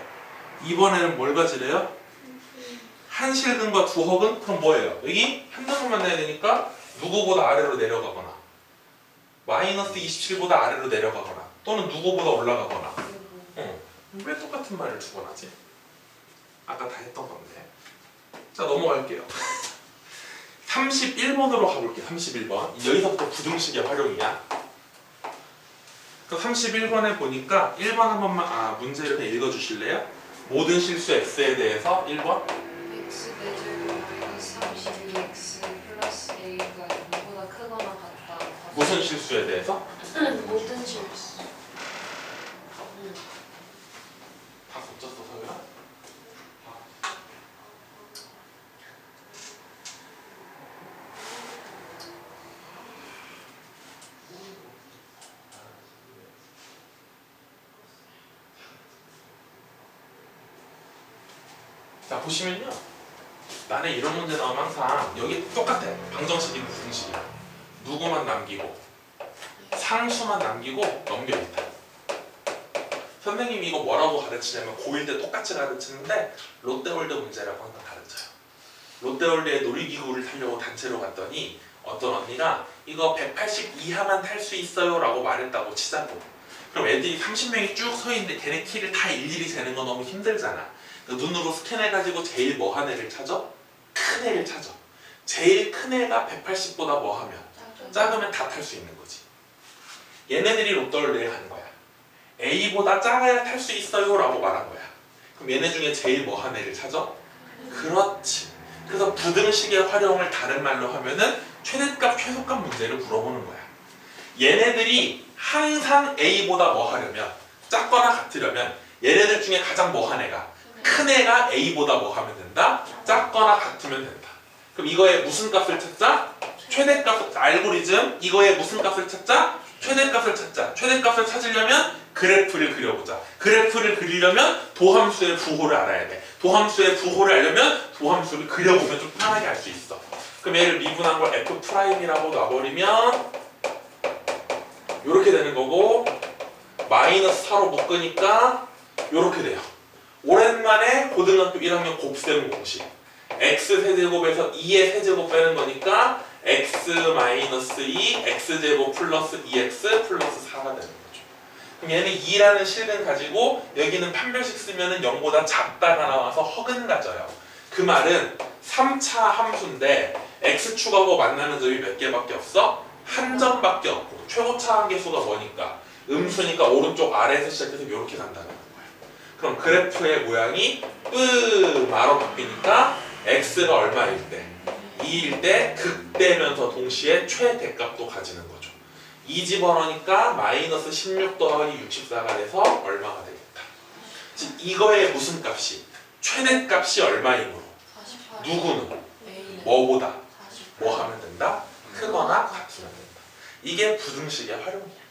이번에는 뭘 가지래요? 한 실근과 두 허근? 그럼 뭐예요? 여기 한 점을 만나야 되니까 누구보다 아래로 내려가거나 마이너스 27보다 아래로 내려가거나 또는 누구보다 올라가거나 왜 똑같은 말을 두 번 하지? 아까 다 했던 건데 자 넘어갈게요 31번으로 가볼게요 31번 여기서부터 부등식의 활용이야 그 31번에 보니까 1번 한 번만 문제를 그냥 읽어주실래요? 모든 실수 x에 대해서 1번 x 제곱 마이너스 32x 플러스 a가 0보다 크거나 같다 무슨 실수에 대해서? 모든 실수 다 고쳤어 서유라? 자 보시면요. 나는 이런 문제 나오면 항상 여기 똑같아. 방정식이 무슨 식이야? 누구만 남기고 상수만 남기고 넘겨있다. 선생님이 이거 뭐라고 가르치냐면 고1 때 똑같이 가르치는데 롯데월드 문제라고 항상 가르쳐요. 롯데월드에 놀이기구를 타려고 단체로 갔더니 어떤 언니가 이거 180 이하만 탈 수 있어요 라고 말했다고 치자고. 그럼 애들이 30명이 쭉 서 있는데 걔네 키를 다 일일이 재는 거 너무 힘들잖아. 눈으로 스캔해가지고 제일 뭐한 애를 찾아? 큰 애를 찾아. 제일 큰 애가 180보다 뭐하면 작으면 다 탈 수 있는 거지. 얘네들이 롯데월드에 가는 거야. A보다 작아야 탈 수 있어요 라고 말한 거야. 그럼 얘네 중에 제일 뭐한 애를 찾아? 그렇지. 그래서 부등식의 활용을 다른 말로 하면은 최대값 최소값 문제를 물어보는 거야. 얘네들이 항상 A보다 뭐 하려면 작거나 같으려면 얘네들 중에 가장 뭐한 애가 큰 애가 A보다 뭐 하면 된다? 작거나 같으면 된다. 그럼 이거의 무슨 값을 찾자? 최대값. 알고리즘 이거의 무슨 값을 찾자? 최대값을 찾자. 최대값을 찾으려면 그래프를 그려보자. 그래프를 그리려면 도함수의 부호를 알아야 돼. 도함수의 부호를 알려면 도함수를 그려보면 좀 편하게 알 수 있어. 그럼 얘를 미분한 걸 F'이라고 놔버리면 이렇게 되는 거고 마이너스 4로 묶으니까 이렇게 돼요. 오랜만에 고등학교 1학년 곱셈 공식. x세제곱에서 2의 세제곱 빼는 거니까 x-2 x제곱 플러스 2x 플러스 4가 되는 거죠. 그럼 얘는 2라는 실근 가지고 여기는 판별식 쓰면은 0보다 작다가 나와서 허근가져요. 그 말은 3차 함수인데 x축하고 만나는 점이 몇 개밖에 없어? 한 점밖에 없고 최고차 한계수가 뭐니까? 음수니까 오른쪽 아래에서 시작해서 이렇게 간다는 거예요. 그럼 그래프의 모양이 마로 바뀌니까 x가 얼마일 때? 2일 때 극대면서 동시에 최대값도 가지는 거죠. 2 집어넣으니까 마이너스 16 더하기 64가 돼서 얼마가 되겠다. 즉 이거의 무슨 값이? 최대값이 얼마이므로? 48. 누구는? A는 뭐보다? 48. 뭐 하면 된다? 크거나 같으면 된다. 이게 부등식의 활용이야.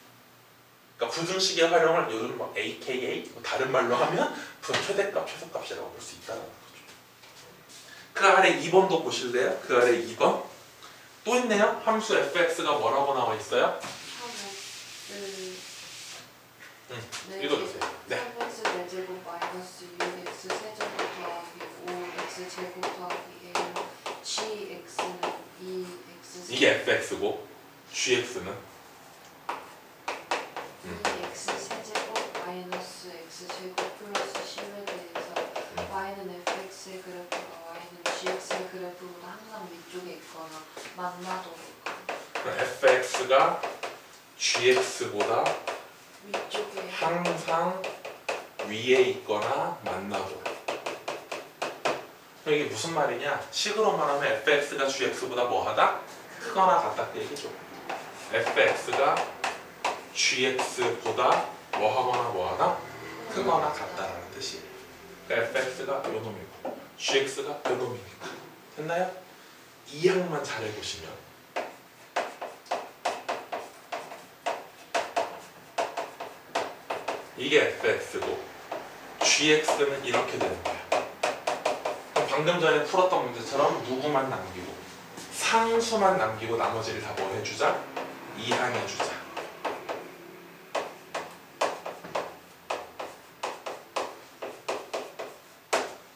그러니까 부등식의 활용을 요즘 막 AKA 뭐 다른 말로 하면 최대값, 최소값이라고 볼 수 있다는 거죠. 그 아래 2번도 보실래요? 그 아래 2번 또 있네요. 함수 fx가 뭐라고 나와 있어요? 읽어주세요. 네. 3x 4제곱 마이너스 6x 세제곱 더하기 5x 제곱 더하기 a gx는 2x 이게 fx고 gx는 2x 세제곱 마이너스 x 제곱 플러스 10에 대해서 y는 fx의 그래프가 y는 gx의 그래프보다 항상 위쪽에 있거나 만나도 있거나 그럼 fx가 gx보다 위쪽에 항상 위에 있거나 만나도. 이게 무슨 말이냐? 식으로 말하면 fx가 gx보다 뭐하다? 크거나 같다 그 얘기죠. fx가 gx보다 뭐하거나 뭐하다? 크거나 같다라는 뜻이에요. 그러니까 fx가 요 놈이고 gx가 요 놈이니까. 됐나요? 이 항만 잘 해보시면 이게 fx고 gx는 이렇게 되는 거야. 그럼 방금 전에 풀었던 문제처럼 누구만 남기고 상수만 남기고 나머지를 다 뭐 해주자? 이항해주자.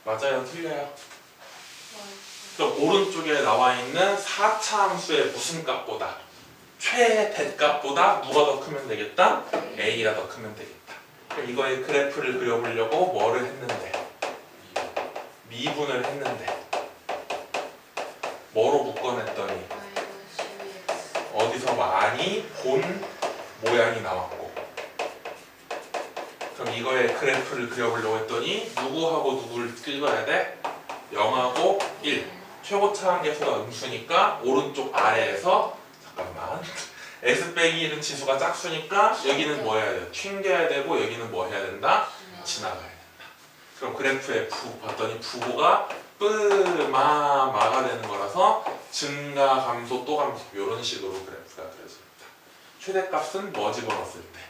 맞아요? 틀려요? 그럼 오른쪽에 나와 있는 4차 함수의 무슨 값보다 최대값보다 누가 더 크면 되겠다? A가 더 크면 되겠다. 그럼 이거의 그래프를 그려보려고 뭐를 했는데? 미분을 했는데 뭐로 묶어냈더니 마이너스 12x 어디서 많이 본 모양이 나왔고 그럼 이거의 그래프를 그려보려고 했더니 누구하고 누구를 찍어야 돼? 0하고 1 최고차 한계수가 음수니까 오른쪽 아래에서 잠깐만 S 빼기 1은 지수가 짝수니까 여기는 뭐 해야 돼? 튕겨야 되고 여기는 뭐 해야 된다? 지나가야 된다. 그럼 그래프의 부호 봤더니 부호가 마가 되는 거라서 증가, 감소, 또 감소 이런 식으로 그래프가 그려집니다. 최대값은 뭐 집어넣었을 때?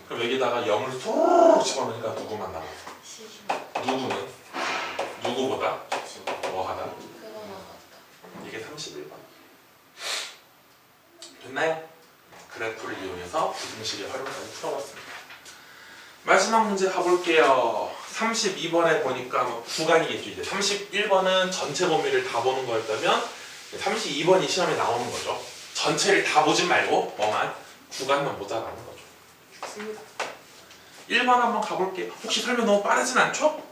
그럼 여기다가 0을 쏙 집어넣으니까 누구만 나와? 누구는? 누구보다 뭐하다. 그거 나갔다. 이게 31번. 됐나요? 그래프를 이용해서 부등식의 활용까지 풀어봤습니다. 마지막 문제 가볼게요. 32번에 보니까 뭐 구간이겠죠. 이제 31번은 전체 범위를 다 보는 거였다면 32번이 시험에 나오는 거죠. 전체를 다 보진 말고 뭐만 구간만 보자라는 거죠. 좋습니다. 1번 한번 가볼게요. 혹시 설명 너무 빠르진 않죠?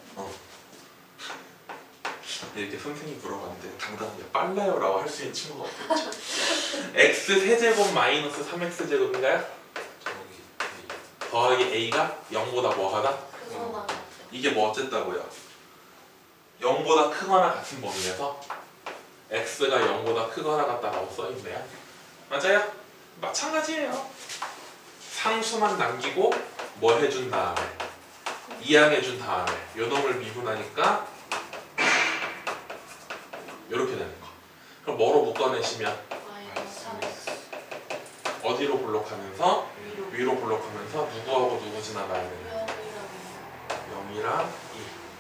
이렇게 선생님이 물어봤는데 당당하게 빨라요 라고 할 수 있는 친구가 없겠죠. x 세제곱 마이너스 3x 제곱인가요? 더하기 a가 0보다 뭐하다? 그거 나갔다. 이게 뭐 어쨌다고요? 0보다 크거나 같은 범위에서 x가 0보다 크거나 같다라고 써있네요. 맞아요? 마찬가지예요. 상수만 남기고 뭐 해준 다음에 이항해준 다음에 요 놈을 미분하니까 이렇게 되는 거. 그럼 뭐로 묶어내시면 마이너스 3x. 어디로 블록하면서 위로 블록하면서 누구하고 누구 지나가야 되냐? 0이랑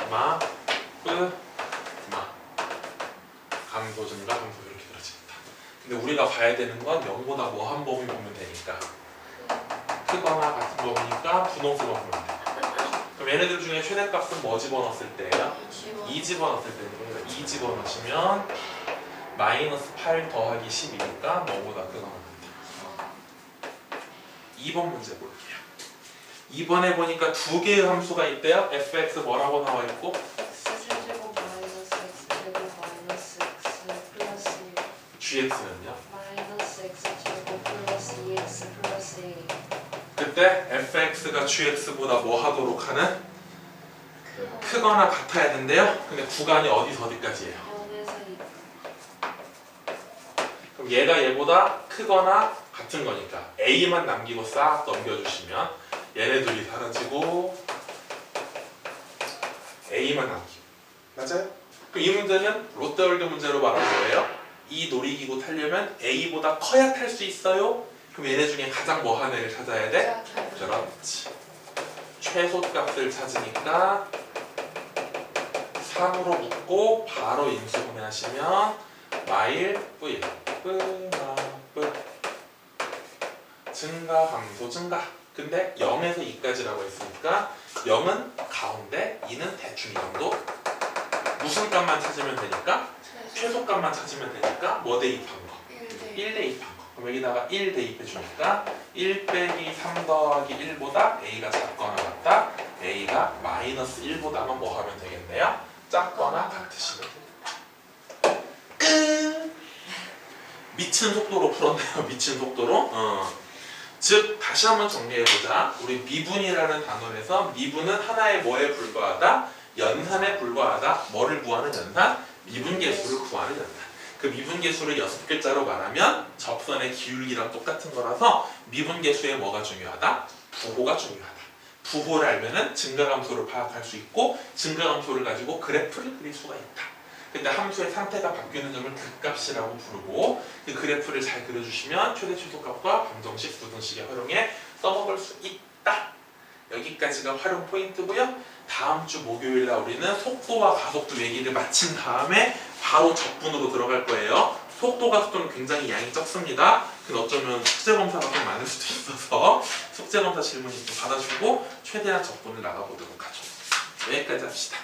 2 마, 뿌, 마 감소 증가 감소 이렇게 그려집니다. 근데 우리가 봐야 되는 건 0보다 뭐 한 범위 보면 되니까 크거나 같은 범위니까 분홍수만 보면 돼. 그럼 얘네들 중에 최대값은 뭐 집어넣었을 때예요? 2 집어넣었을 때니까 2 집어넣으시면 마이너스 8 더하기 12니까 뭐보다 크거나 같다. 2번 문제 볼게요. 2번에 보니까 두 개의 함수가 있대요. fx 뭐라고 나와 있고 x제곱 마이너스 x제곱 마이너스 x 플러스 6 gx는요. 마이너스 x제곱 플러스 2x 플러스 1. 그때 fx가 gx보다 뭐 하도록 하는 크거나 같아야 된대요. 근데 구간이 어디서 어디까지예요? 0에서 2. 그럼 얘가 얘보다 크거나 같은 거니까 a만 남기고 싹 넘겨주시면 얘네 둘이 사라지고 a만 남기고 맞아요? 그럼 이 문제는 롯데월드 문제로 말하는 거예요. 이 놀이기구 타려면 a보다 커야 탈 수 있어요? 그럼 얘네 중에 가장 뭐한 애를 찾아야 돼? 그렇지. 최소값을 찾으니까 3으로 묶고 바로 인수분해하시면 마일 뿌일 뿌마 뿌 증가 감소 증가. 근데 0에서 2까지라고 했으니까 0은 가운데 2는 대충 이 정도. 무슨 값만 찾으면 되니까? 최소값만 찾으면 되니까 뭐 대입한 거? 1 대입한 거. 그럼 여기다가 1 대입해 주니까 1 빼기 3 더하기 1보다 a가 작거나 같다. a가 마이너스 1보다만 뭐 하면 되겠네요? 작거나 같으시면 됩니다. 끝! 미친 속도로 풀었네요. 미친 속도로. 즉 다시 한번 정리해보자. 우리 미분이라는 단원에서 미분은 하나의 뭐에 불과하다? 연산에 불과하다. 뭐를 구하는 연산? 미분계수를 구하는 연산. 그 미분계수를 6글자로 말하면 접선의 기울기랑 똑같은 거라서 미분계수에 뭐가 중요하다? 부호가 중요하다. 부호를 알면은 증가감소를 파악할 수 있고 증가감소를 가지고 그래프를 그릴 수가 있다. 근데 함수의 상태가 바뀌는 점을 극값이라고 부르고 그 그래프를 잘 그려주시면 최대 최소값과 방정식, 부등식에 활용해 써먹을 수 있다. 여기까지가 활용 포인트고요. 다음 주 목요일날 우리는 속도와 가속도 얘기를 마친 다음에 바로 적분으로 들어갈 거예요. 속도가 속도는 굉장히 양이 적습니다. 근데 어쩌면 숙제검사가 좀 많을 수도 있어서 숙제검사 질문이 좀 받아주고 최대한 적분을 나가보도록 하죠. 여기까지 합시다.